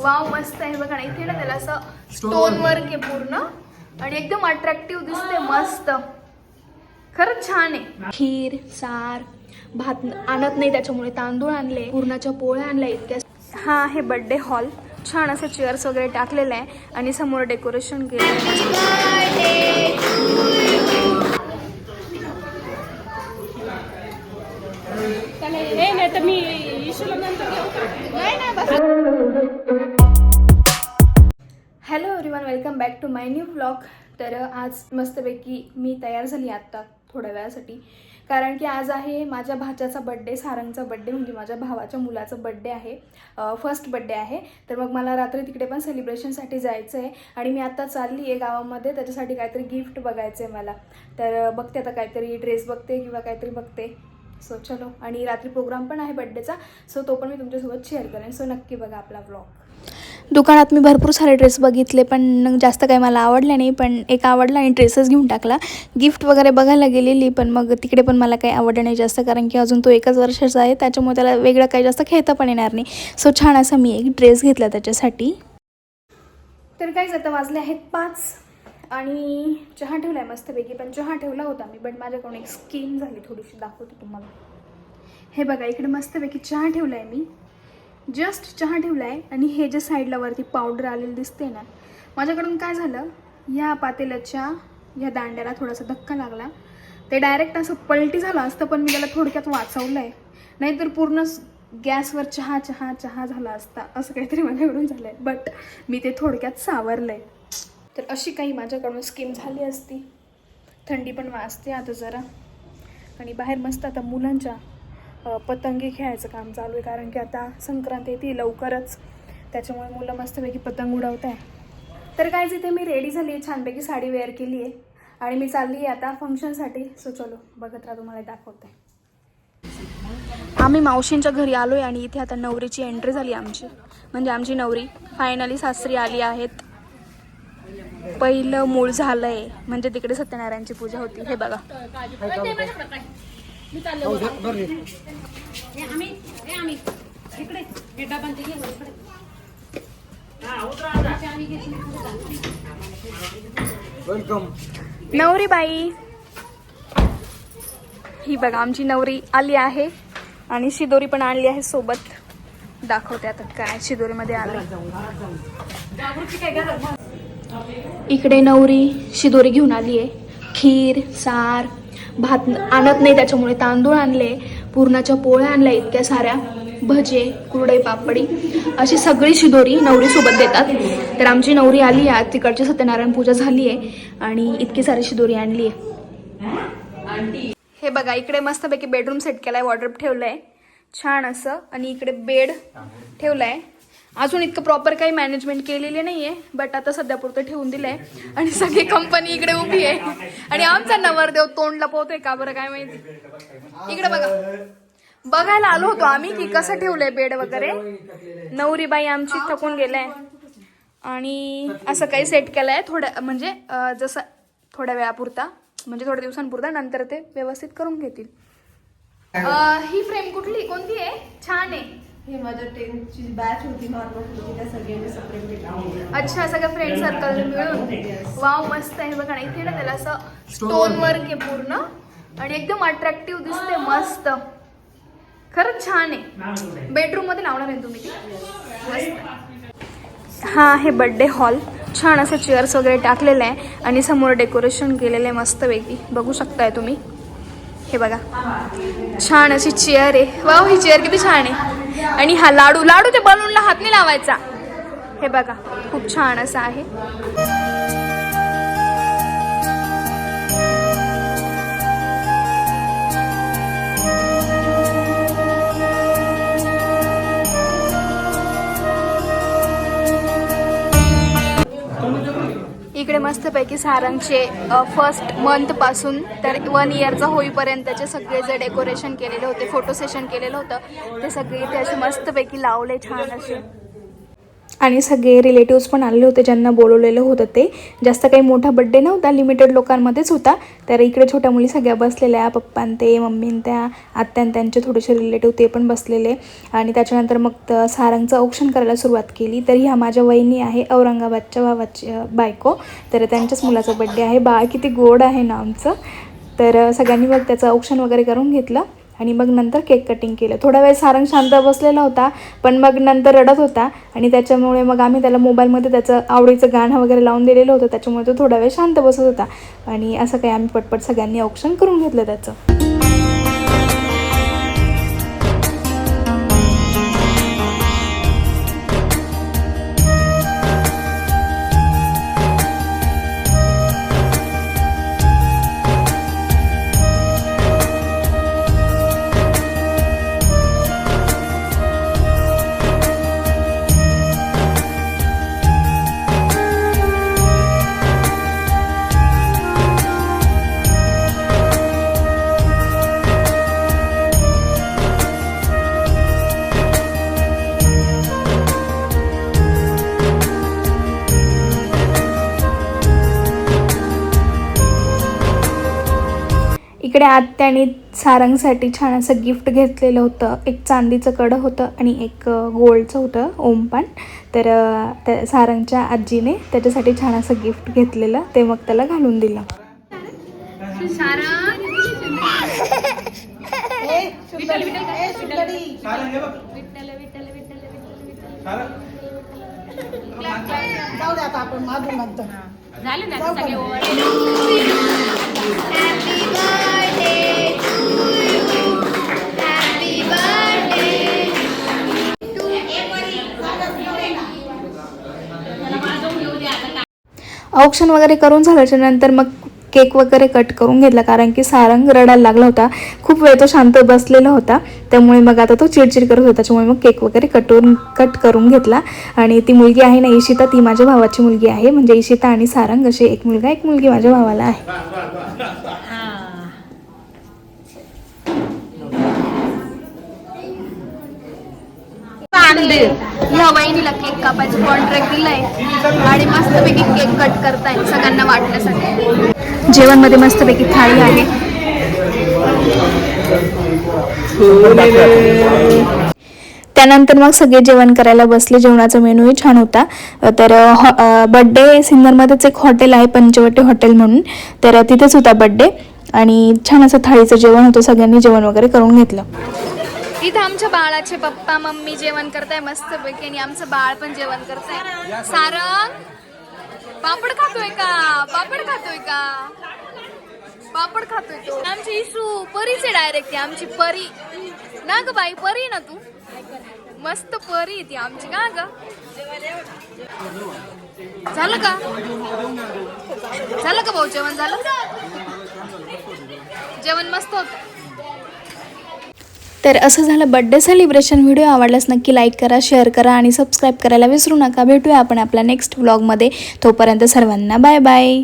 Wow मस्त आहे बघा ना. इथे ना त्याला असं स्टोन वर्क आहे पूर्ण आणि एकदम अट्रॅक्टिव्ह दिसते. मस्त खरंच छान आहे. खीर सार भात आणत नाही त्याच्यामुळे तांदूळ आणले, पुरणाच्या पोळ्या आणल्या इतक्या. हा आहे बर्थडे हॉल. छान असं चेअर्स वगैरे टाकलेलं आहे आणि समोर डेकोरेशन केलेलं आहे. नाही तर मी hello everyone, welcome back to my new vlog. तर आज मस्तपैकी मी तयार झाली आत्ता थोड्या वेळासाठी, कारण की आज आहे माझ्या भाच्याचा बड्डे, सारंगचा बड्डे, म्हणजे माझ्या भावाच्या मुलाचा बड्डे आहे, फर्स्ट बड्डे आहे. तर मग मला रात्री तिकडे पण सेलिब्रेशनसाठी जायचं आहे आणि मी आता चालली आहे गावामध्ये. त्याच्यासाठी काहीतरी गिफ्ट बघायचं आहे मला. तर बघते आता, काहीतरी ड्रेस बघते किंवा काहीतरी बघते. सो चलो, आणि रात्री प्रोग्राम पण आहे बड्डेचा, सो तो पण मी तुमच्यासोबत शेअर करेन. सो नक्की बघा आपला व्लॉग. दुकानात मी भरपूर सारे ड्रेस बघितले, पण जास्त काही मला आवडलं नाही. पण एक आवडला आणि ड्रेसच घेऊन टाकला. गिफ्ट वगैरे बघायला गेलेली, पण मग तिकडे पण मला काही आवडलं नाही जास्त, कारण की अजून तो 1 वर्षाचा आहे, त्याच्यामुळे त्याला वेगळं काही जास्त खेळता पण येणार नाही. सो छान असा मी एक ड्रेस घेतला त्याच्यासाठी. तर काय जातं, वाजले आहेत 5 आणि चहा ठेवला आहे मस्तपैकी. पण चहा ठेवला होता मी, बट माझ्याकडून एक स्कीम झाली, थोडीशी दाखवते तुम्हाला. हे बघा, इकडे मस्तपैकी चहा ठेवला आहे मी, जस्ट चहा ठेवला आहे. आणि हे जे साईडला वरती पावडर आलेलं दिसते ना, माझ्याकडून काय झालं, या पातेल्याच्या या दांड्याला थोडासा धक्का लागला. ते डायरेक्ट असं पलटी झालं असतं, पण मी त्याला थोडक्यात वाचवलं आहे, नाहीतर पूर्ण गॅसवर चहा चहा चहा झाला असता. असं काहीतरी माझ्याकडून झालं आहे, बट मी ते थोडक्यात सावरलं आहे. तर अशी काही माझ्याकडून स्कीम झाली असती. थंडी पण वाजते आता जरा, आणि बाहेर मस्त आता मुलांच्या पतंगी खेळायचं काम चालू आहे, कारण की आता संक्रांत येते लवकरच, त्याच्यामुळे मुलं मस्तपैकी पतंग उडवत आहे. तर काय जिथे मी रेडी झाली आहे, छानपैकी साडी वेअर केली आहे आणि मी चालली आहे आता फंक्शनसाठी. सो चलो, बघत राहा, तुम्हाला दाखवते. आम्ही मावशींच्या घरी आलो आहे आणि इथे आता नवरीची एंट्री झाली आमची, म्हणजे आमची नवरी फायनली सासरी आली आहेत. पहिलं मूळ झालं आहे, म्हणजे तिकडे सत्यनारायणची पूजा होती. हे बघा, नवरी बाई ही बघा, आमची नवरी आली आहे आणि शिदोरी पण आणली आहे सोबत. दाखवते आता काय शिदोरीमध्ये आलं. इकडे नवरी शिदोरी घेऊन आली आहे. खीर सार भात आणत नाही त्याच्यामुळे तांदूळ आणले, पुरणाच्या पोळ्या आणल्या इतक्या साऱ्या, भजे कुरडई पापडी, अशी सगळी शिदोरी नवरीसोबत देतात. तर आमची नवरी आली आहे, तिकडची सत्यनारायण पूजा झाली आहे आणि इतकी सारी शिदोरी आणली आहे. हे बघा, इकडे मस्तपैकी बेडरूम सेट केलाय, वॉर्डरोब ठेवलंय छान असं, आणि इकडे बेड ठेवलाय. अजून इतकं प्रॉपर काही मॅनेजमेंट केलेली नाहीये, बट आता सध्या पुरतं ठेवून दिलंय. आणि सगळी कंपनी इकडे उभी आहे आणि आमचा नवरदेव तोंड लपवतोय का बरं काय माहिती. इकडे बघा, बघायला आलो होतो आम्ही की कसं ठेवलंय बेड वगैरे. नवरीबाई आमची थकून गेलाय आणि असं काही सेट केलंय थोड्या, म्हणजे जसं थोड्या वेळापुरता, म्हणजे थोड्या दिवसांपुरता, नंतर ते व्यवस्थित करून घेतील. ही फ्रेम कुठली, कोणती आहे? छान आहे. हे माझ्या 10th ची बॅच होती, नॉर्मल होती, त्या सगळ्यांनी सेपरेट. अच्छा, सगळं फ्रेंड सर्कल मिळून. वाव मस्त आहे बघा ना. इथे ना त्याला असं स्टोन वर्क आहे पूर्ण आणि एकदम अट्रॅक्टिव्ह दिसते. मस्त खरंच छान आहे. बेडरूम मध्ये लावणार आहे तुम्ही ती, मस्त. हा आहे बर्थडे हॉल. छान असं चेअर्स वगैरे टाकलेलं आहे आणि समोर डेकोरेशन केलेलं आहे मस्तपैकी, बघू शकताय तुम्ही. हे बघा, छान अशी चेअर आहे. वाव, ही चेअर किती छान आहे. आणि हा लाडू, लाडू ते बलूनला हात नाही लावायचा. हे बघा, खूप छान असं आहे. इकडे मस्तपैकी सारंगचे फर्स्ट मंथ पासून तर 1 इयरचा होईपर्यंतचे सगळे जे डेकोरेशन केलेले होते, फोटो सेशन केलेलं होतं, ते सगळे इथे असे मस्तपैकी लावले छान असे. आणि सगळे रिलेटिव्स पण आलेले होते ज्यांना बोलवलेलं होतं ते. जास्त काही मोठा बड्डे नव्हता, लिमिटेड लोकांमध्येच होता. तर इकडे छोट्या मुली सगळ्या बसलेल्या, पप्पां ते, मम्मीन त्या, आत्यान त्यांचे थोडेसे रिलेटिव्ह ते पण बसलेले. आणि त्याच्यानंतर मग सारंगचं औक्षण करायला सुरुवात केली. तर ह्या माझ्या वहिनी आहे, औरंगाबादच्या भावाची बायको. तर त्यांच्याच मुलाचा बड्डे आहे. बाळ किती गोड आहे ना आमचं. तर सगळ्यांनी मग त्याचं औक्षण वगैरे करून घेतलं आणि मग नंतर केक कटिंग केलं. थोडा वेळ सारंग शांत बसलेला होता, पण मग नंतर रडत होता आणि त्याच्यामुळे मग आम्ही त्याला मोबाईलमध्ये त्याचं आवडीचं गाणं वगैरे लावून दिलेलं होतं. त्याच्यामुळे तो थोडा वेळ शांत बसत होता. आणि असं काही आम्ही पटपट सगळ्यांनी औक्षण करून घेतलं त्याचं. इकडे आत्याने सारंगसाठी छान असं गिफ्ट घेतलेलं होतं. एक चांदीचं कडं होतं आणि एक गोल्डचं होतं ओमपान. तर त्या सारंगच्या आजीने त्याच्यासाठी छान असं गिफ्ट घेतलेलं, ते मग त्याला घालून दिलं. जाऊ दे आता आपण मागून नंतर झालं ना सगळे औक्षण वगैरे करून झाल्याच्या नंतर मग केक वगैरे कट करून घेतला, कारण की सारंग रडायला लागला होता. खूप वेळ तो शांत बसलेला होता, त्यामुळे मग आता तो चिडचिड करत होता. त्याच्यामुळे मग केक वगैरे कट करून घेतला. आणि ती मुलगी आहे ना इशिता, ती माझ्या भावाची मुलगी आहे. म्हणजे इशिता आणि सारंग असे एक मुलगा एक मुलगी माझ्या भावाला आहे. ह्या वहिनीला केक कापायचं कॉन्ट्रॅक्ट दिलाय आणि मस्तपैकी केक कट करताय सगळ्यांना वाटण्यासाठी. जेवणमध्ये मस्तपैकी थाळी आहे. त्यानंतर मग सगळे जेवण करायला बसले. जेवणाचा मेनूही छान होता. तर बड्डे सिन्नरमध्येच एक हॉटेल आहे, पंचवटी हॉटेल म्हणून, तर तिथेच होता बड्डे. आणि छान असं थाळीचं जेवण होतं. सगळ्यांनी जेवण वगैरे करून घेतलं. इथं आमच्या बाळाचे पप्पा मम्मी जेवण करताय मस्तपैकी आणि आमचं बाळ पण जेवण करताय. सारंग पापड खातोय का? पापड खातोय का? पापड खातोय तो. आमची इशू परीचे डायरेक्ट, आमची परी ना ग बाई, परी ना तू, मस्त परी ती आमची का ग. झालं का? झालं का भाऊ जेवण? झालं जेवण मस्त होतं. तर असं झालं बड्डे सेलिब्रेशन. व्हिडिओ आवडल्यास नक्की लाईक करा, शेअर करा आणि सबस्क्राईब करायला विसरू नका. भेटूया आपण आपल्या नेक्स्ट व्लॉगमध्ये. तोपर्यंत सर्वांना बाय बाय.